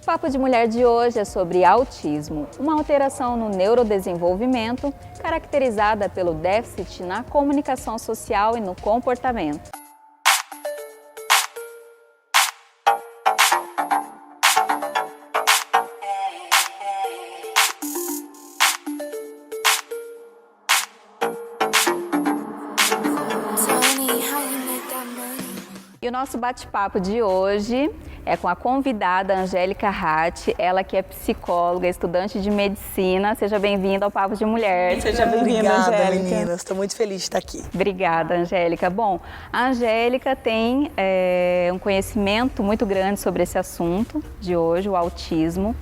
O Papo de Mulher de hoje é sobre autismo, uma alteração no neurodesenvolvimento caracterizada pelo déficit na comunicação social e no comportamento. E o nosso bate-papo de hoje é com a convidada Angélica Ratti, ela que é psicóloga, estudante de medicina. Seja bem-vinda ao Papo de Mulher. Seja bem-vinda, Angélica. Obrigada, meninas. Estou muito feliz de estar aqui. Obrigada, Angélica. Bom, a Angélica tem um conhecimento muito grande sobre esse assunto de hoje, o autismo,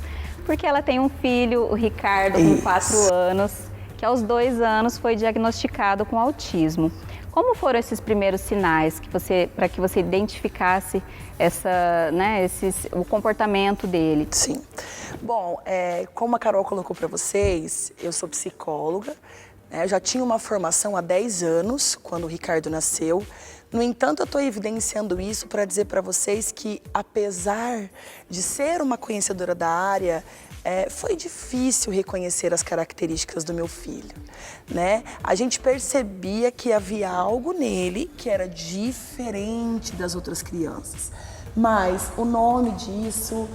porque ela tem um filho, o Ricardo, com 4 anos, que aos 2 anos foi diagnosticado com autismo. Como foram esses primeiros sinais para que você identificasse o comportamento dele? Sim. Bom, como a Carol colocou para vocês, eu sou psicóloga, né? Eu já tinha uma formação há 10 anos, quando o Ricardo nasceu. No entanto, eu estou evidenciando isso para dizer para vocês que, apesar de ser uma conhecedora da área, foi difícil reconhecer as características do meu filho, né? A gente percebia que havia algo nele que era diferente das outras crianças. Mas o nome disso,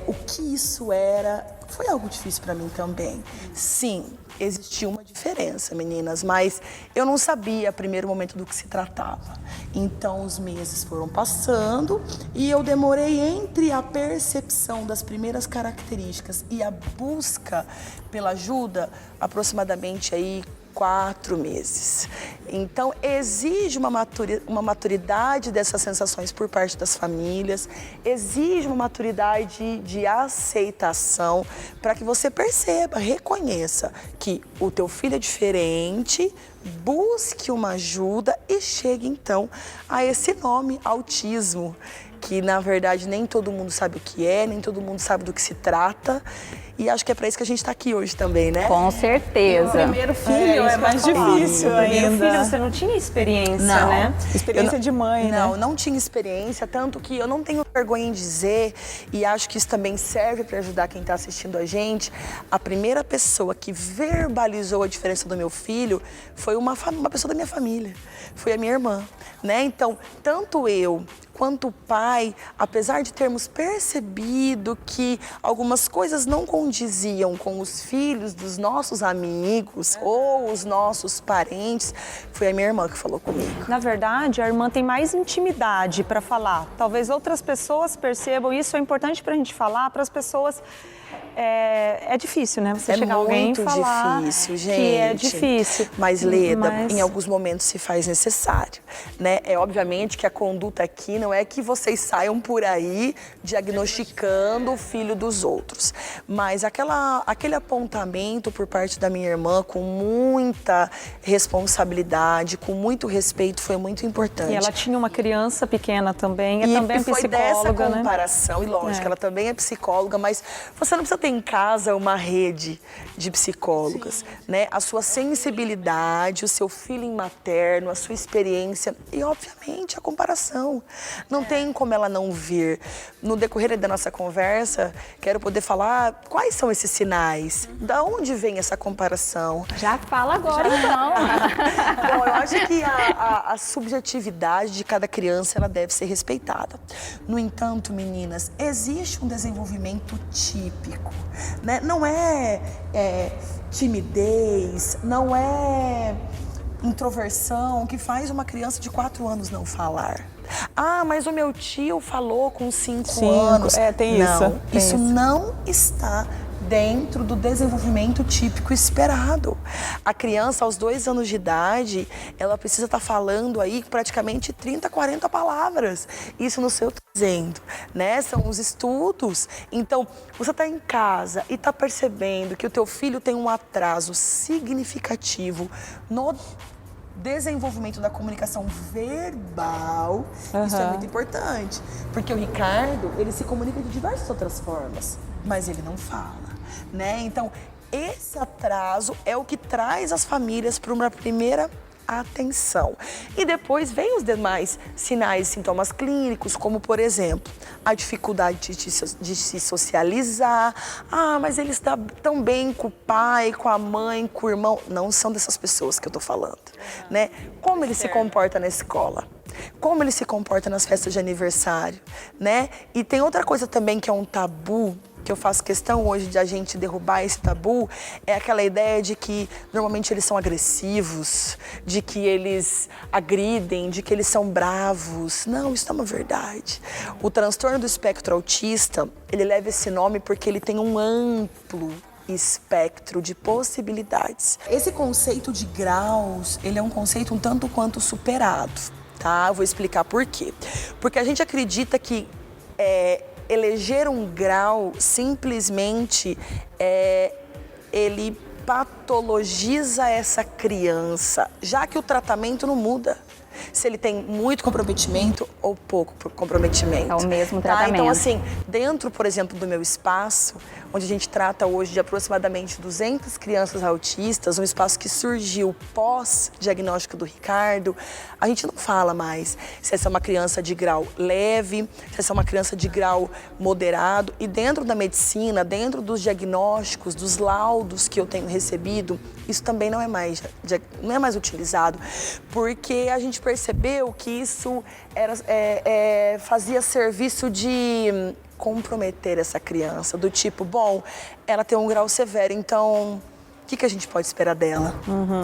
o que isso era, foi algo difícil para mim também. Sim, existia uma diferença, meninas, mas eu não sabia a primeiro momento do que se tratava. Então os meses foram passando e eu demorei entre a percepção das primeiras características e a busca pela ajuda aproximadamente aí 4 meses. Então, exige uma maturidade dessas sensações por parte das famílias, exige uma maturidade de aceitação para que você perceba, reconheça que o teu filho é diferente, busque uma ajuda e chegue então a esse nome, autismo, que na verdade nem todo mundo sabe o que é, nem todo mundo sabe do que se trata. E acho que é para isso que a gente está aqui hoje também, né? Com certeza. O primeiro filho é mais difícil ainda. O primeiro filho, você não tinha experiência, né? Experiência de mãe, né? Não tinha experiência, tanto que eu não tenho vergonha em dizer, e acho que isso também serve para ajudar quem está assistindo a gente. A primeira pessoa que verbalizou a diferença do meu filho foi uma pessoa da minha família, foi a minha irmã, né? Então, tanto eu quanto o pai, apesar de termos percebido que algumas coisas não condiziam com os filhos dos nossos amigos ou os nossos parentes, foi a minha irmã que falou comigo. Na verdade, a irmã tem mais intimidade para falar. Talvez outras pessoas percebam, isso é importante para a gente falar, para as pessoas. É difícil, né? Você chegar alguém e falar difícil, gente. Que é difícil. Mas, Leda, em alguns momentos se faz necessário, né? Obviamente que a conduta aqui não é que vocês saiam por aí diagnosticando o filho dos outros. Mas aquele apontamento por parte da minha irmã com muita responsabilidade, com muito respeito, foi muito importante. E ela tinha uma criança pequena também, também foi psicóloga, dessa né? comparação, e lógico, ela também é psicóloga, mas você não precisa ter em casa uma rede de psicólogas, né? A sua sensibilidade, o seu feeling materno, a sua experiência e, obviamente, a comparação. Não tem como ela não vir. No decorrer da nossa conversa, quero poder falar quais são esses sinais, da onde vem essa comparação. Já fala agora, então. Bom, eu acho que a subjetividade de cada criança, ela deve ser respeitada. No entanto, meninas, existe um desenvolvimento típico, né? Não é timidez, não é introversão que faz uma criança de 4 anos não falar. Ah, mas o meu tio falou com 5 anos. Tem isso. Isso não está dentro do desenvolvimento típico esperado. A criança, aos 2 anos de idade, ela precisa estar falando aí praticamente 30, 40 palavras. Isso no seu dizendo, né? São os estudos. Então, você está em casa e está percebendo que o teu filho tem um atraso significativo no desenvolvimento da comunicação verbal. Isso é muito importante, porque o Ricardo, ele se comunica de diversas outras formas, mas ele não fala, né? Então, esse atraso é o que traz as famílias para uma primeira atenção. E depois vem os demais sinais e sintomas clínicos, como, por exemplo, a dificuldade de se socializar. Ah, mas eles estão bem com o pai, com a mãe, com o irmão. Não são dessas pessoas que eu tô falando, né? Como ele se comporta na escola? Como ele se comporta nas festas de aniversário, né? E tem outra coisa também que é um tabu, que eu faço questão hoje de a gente derrubar esse tabu, é aquela ideia de que normalmente eles são agressivos, de que eles agridem, de que eles são bravos. Não, isso não é uma verdade. O transtorno do espectro autista, ele leva esse nome porque ele tem um amplo espectro de possibilidades. Esse conceito de graus, ele é um conceito um tanto quanto superado, tá? Eu vou explicar por quê. Porque a gente acredita que eleger um grau simplesmente ele patologiza essa criança, já que o tratamento não muda. Se ele tem muito comprometimento ou pouco comprometimento. É o mesmo tá? tratamento. Então, assim, dentro, por exemplo, do meu espaço, onde a gente trata hoje de aproximadamente 200 crianças autistas, um espaço que surgiu pós-diagnóstico do Ricardo, a gente não fala mais se essa é uma criança de grau leve, se essa é uma criança de grau moderado. E dentro da medicina, dentro dos diagnósticos, dos laudos que eu tenho recebido, isso também não é mais utilizado, porque a gente percebeu que isso fazia serviço de comprometer essa criança, do tipo, bom, ela tem um grau severo, então o que a gente pode esperar dela?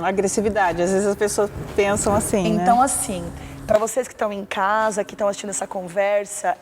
Agressividade, às vezes as pessoas pensam assim, Então, né? assim, para vocês que estão em casa, que estão assistindo essa conversa,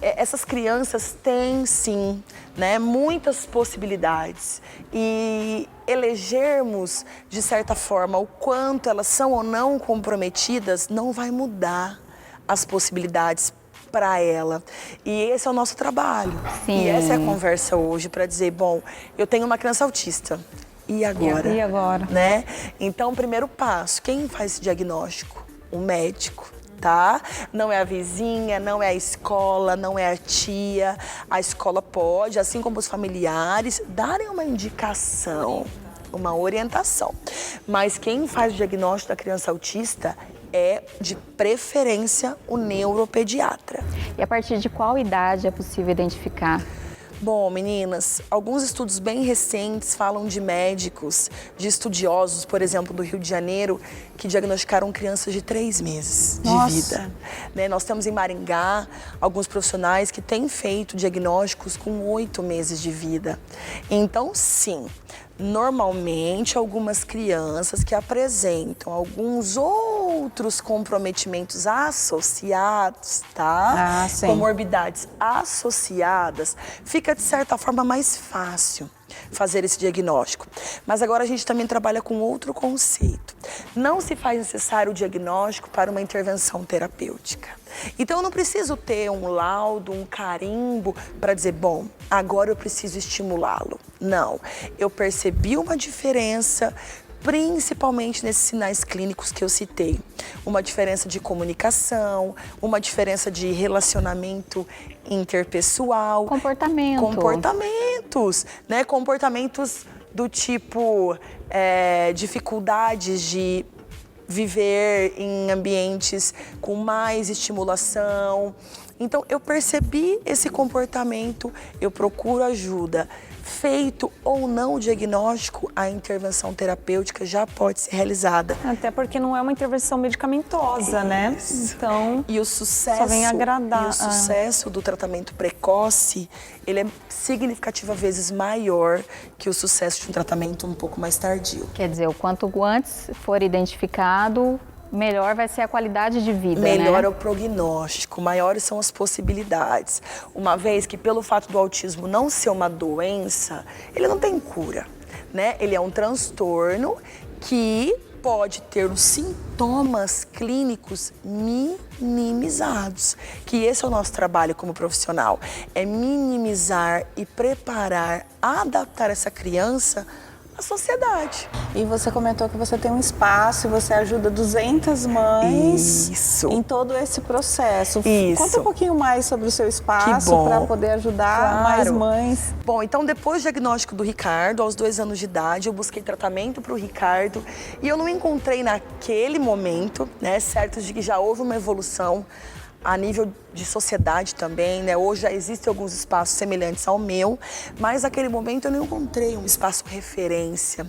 essas crianças têm, sim, né, muitas possibilidades. E elegermos, de certa forma, o quanto elas são ou não comprometidas, não vai mudar as possibilidades para ela. E esse é o nosso trabalho. Sim. E essa é a conversa hoje, para dizer, bom, eu tenho uma criança autista. E agora? E agora? Né? Então, o primeiro passo, quem faz esse diagnóstico? O médico. Tá? Não é a vizinha, não é a escola, não é a tia. A escola pode, assim como os familiares, darem uma indicação, uma orientação. Mas quem faz o diagnóstico da criança autista é, de preferência, o neuropediatra. E a partir de qual idade é possível identificar? Bom, meninas, alguns estudos bem recentes falam de médicos, de estudiosos, por exemplo, do Rio de Janeiro, que diagnosticaram crianças de 3 meses de vida. Né? Nós temos em Maringá alguns profissionais que têm feito diagnósticos com 8 meses de vida. Então, sim, normalmente algumas crianças que apresentam alguns outros comprometimentos associados, tá? Sim. Comorbidades associadas, fica de certa forma mais fácil fazer esse diagnóstico. Mas agora a gente também trabalha com outro conceito. Não se faz necessário o diagnóstico para uma intervenção terapêutica. Então eu não preciso ter um laudo, um carimbo para dizer, bom, agora eu preciso estimulá-lo. Não, eu percebi uma diferença, principalmente nesses sinais clínicos que eu citei. Uma diferença de comunicação, uma diferença de relacionamento interpessoal. Comportamentos, né? Comportamentos do tipo dificuldades de viver em ambientes com mais estimulação. Então, eu percebi esse comportamento, eu procuro ajuda. Feito ou não o diagnóstico, a intervenção terapêutica já pode ser realizada. Até porque não é uma intervenção medicamentosa, né? Então, e o sucesso, só vem agradar. E o sucesso do tratamento precoce, ele é significativamente vezes maior que o sucesso de um tratamento um pouco mais tardio. Quer dizer, o quanto antes for identificado, melhor vai ser a qualidade de vida, melhor né? é o prognóstico, maiores são as possibilidades. Uma vez que, pelo fato do autismo não ser uma doença, ele não tem cura, né? Ele é um transtorno que pode ter os sintomas clínicos minimizados. Que esse é o nosso trabalho como profissional, é minimizar e preparar, adaptar essa criança a sociedade. E você comentou que você tem um espaço e você ajuda 200 mães Isso. em todo esse processo. Isso. Conta um pouquinho mais sobre o seu espaço para poder ajudar mais mães. Bom, então depois do diagnóstico do Ricardo, aos 2 anos de idade, eu busquei tratamento para o Ricardo e eu não encontrei naquele momento, né, certo de que já houve uma evolução a nível de sociedade também, né? Hoje já existem alguns espaços semelhantes ao meu, mas naquele momento eu não encontrei um espaço referência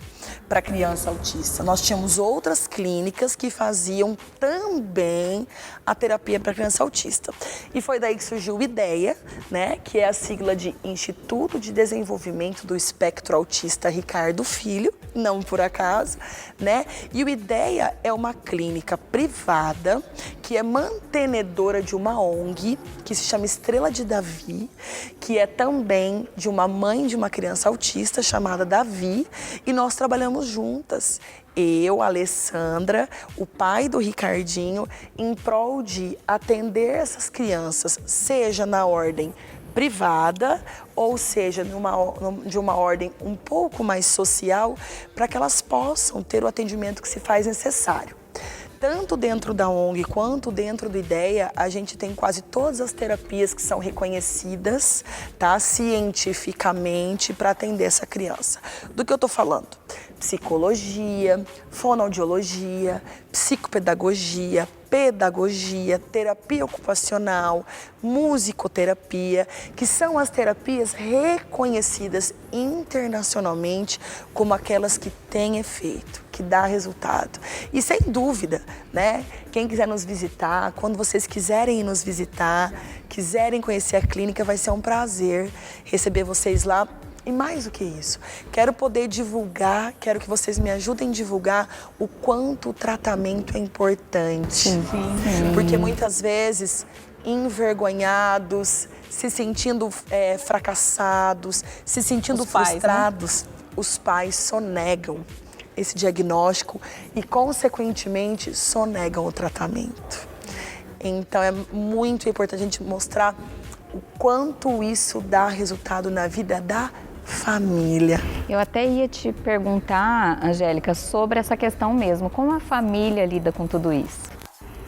para criança autista. Nós tínhamos outras clínicas que faziam também a terapia para criança autista. E foi daí que surgiu o IDEA, né? Que é a sigla de Instituto de Desenvolvimento do Espectro Autista Ricardo Filho, não por acaso, né? E o IDEA é uma clínica privada que é mantenedora de uma ONG que se chama Estrela de Davi, que é também de uma mãe de uma criança autista chamada Davi, e nós trabalhamos juntas. Eu, a Alessandra, o pai do Ricardinho, em prol de atender essas crianças, seja na ordem privada, ou seja, de uma ordem um pouco mais social, para que elas possam ter o atendimento que se faz necessário. Tanto dentro da ONG quanto dentro do IDEA, a gente tem quase todas as terapias que são reconhecidas, tá, cientificamente para atender essa criança. Do que eu estou falando? Psicologia, fonoaudiologia, psicopedagogia, pedagogia, terapia ocupacional, musicoterapia, que são as terapias reconhecidas internacionalmente como aquelas que têm efeito, que dá resultado. E sem dúvida, né? Quem quiser nos visitar, quando vocês quiserem ir nos visitar, quiserem conhecer a clínica, vai ser um prazer receber vocês lá. E mais do que isso, quero poder divulgar, quero que vocês me ajudem a divulgar o quanto o tratamento é importante. Sim. Porque muitas vezes, envergonhados, se sentindo fracassados, se sentindo frustrados, né? Os pais sonegam esse diagnóstico e, consequentemente, sonegam o tratamento. Então, é muito importante a gente mostrar o quanto isso dá resultado na vida da família. Eu até ia te perguntar, Angélica, sobre essa questão mesmo. Como a família lida com tudo isso?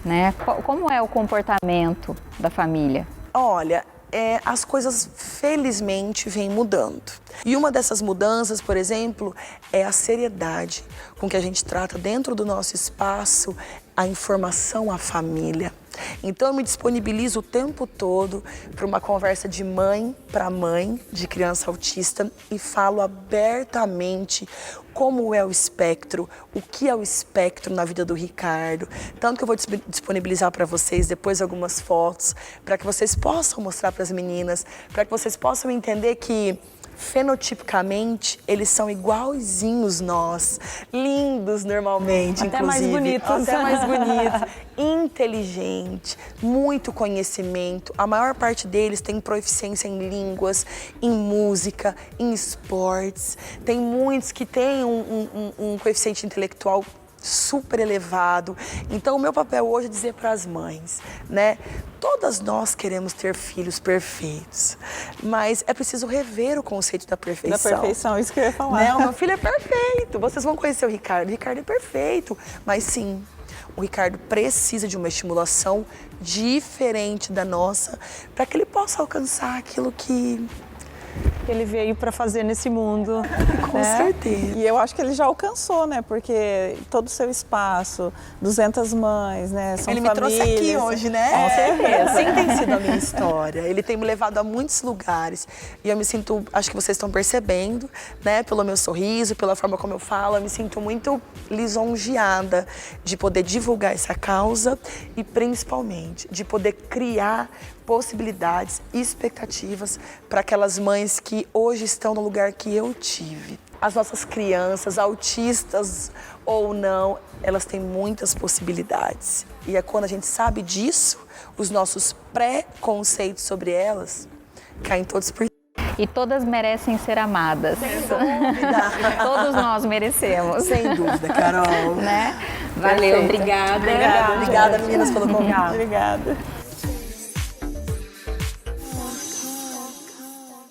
Né? Como é o comportamento da família? Olha, as coisas felizmente vêm mudando. E uma dessas mudanças, por exemplo, é a seriedade com que a gente trata dentro do nosso espaço a informação à família. Então eu me disponibilizo o tempo todo para uma conversa de mãe para mãe de criança autista e falo abertamente como é o espectro, o que é o espectro na vida do Ricardo. Tanto que eu vou disponibilizar para vocês depois algumas fotos para que vocês possam mostrar para as meninas, para que vocês possam entender que fenotipicamente, eles são igualzinhos nós, lindos normalmente, até mais bonitos. Até mais bonitos, inteligente, muito conhecimento. A maior parte deles tem proficiência em línguas, em música, em esportes. Tem muitos que têm um coeficiente intelectual super elevado. Então, o meu papel hoje é dizer para as mães, né? Todas nós queremos ter filhos perfeitos, mas é preciso rever o conceito da perfeição. Da perfeição, isso que eu ia falar. Não, meu filho é perfeito. Vocês vão conhecer o Ricardo. O Ricardo é perfeito, mas sim, o Ricardo precisa de uma estimulação diferente da nossa para que ele possa alcançar aquilo que ele veio para fazer nesse mundo. Com certeza. E eu acho que ele já alcançou, né? Porque todo o seu espaço, 200 mães, né? São ele famílias. Me trouxe aqui hoje, né? Com certeza. Assim tem sido a minha história. Ele tem me levado a muitos lugares. E eu me sinto, acho que vocês estão percebendo, né? Pelo meu sorriso, pela forma como eu falo, eu me sinto muito lisonjeada de poder divulgar essa causa e, principalmente, de poder criar possibilidades e expectativas para aquelas mães que hoje estão no lugar que eu tive. As nossas crianças, autistas ou não, elas têm muitas possibilidades. E é quando a gente sabe disso, os nossos preconceitos sobre elas caem todos por terra. E todas merecem ser amadas. Sem dúvida. Todos nós merecemos. Sem dúvida, Carol. Né? Valeu, obrigada. Obrigada, meninas, pelo convite. Obrigada.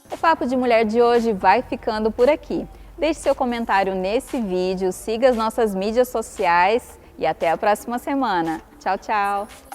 O Papo de Mulher de hoje vai ficando por aqui. Deixe seu comentário nesse vídeo, siga as nossas mídias sociais e até a próxima semana. Tchau, tchau!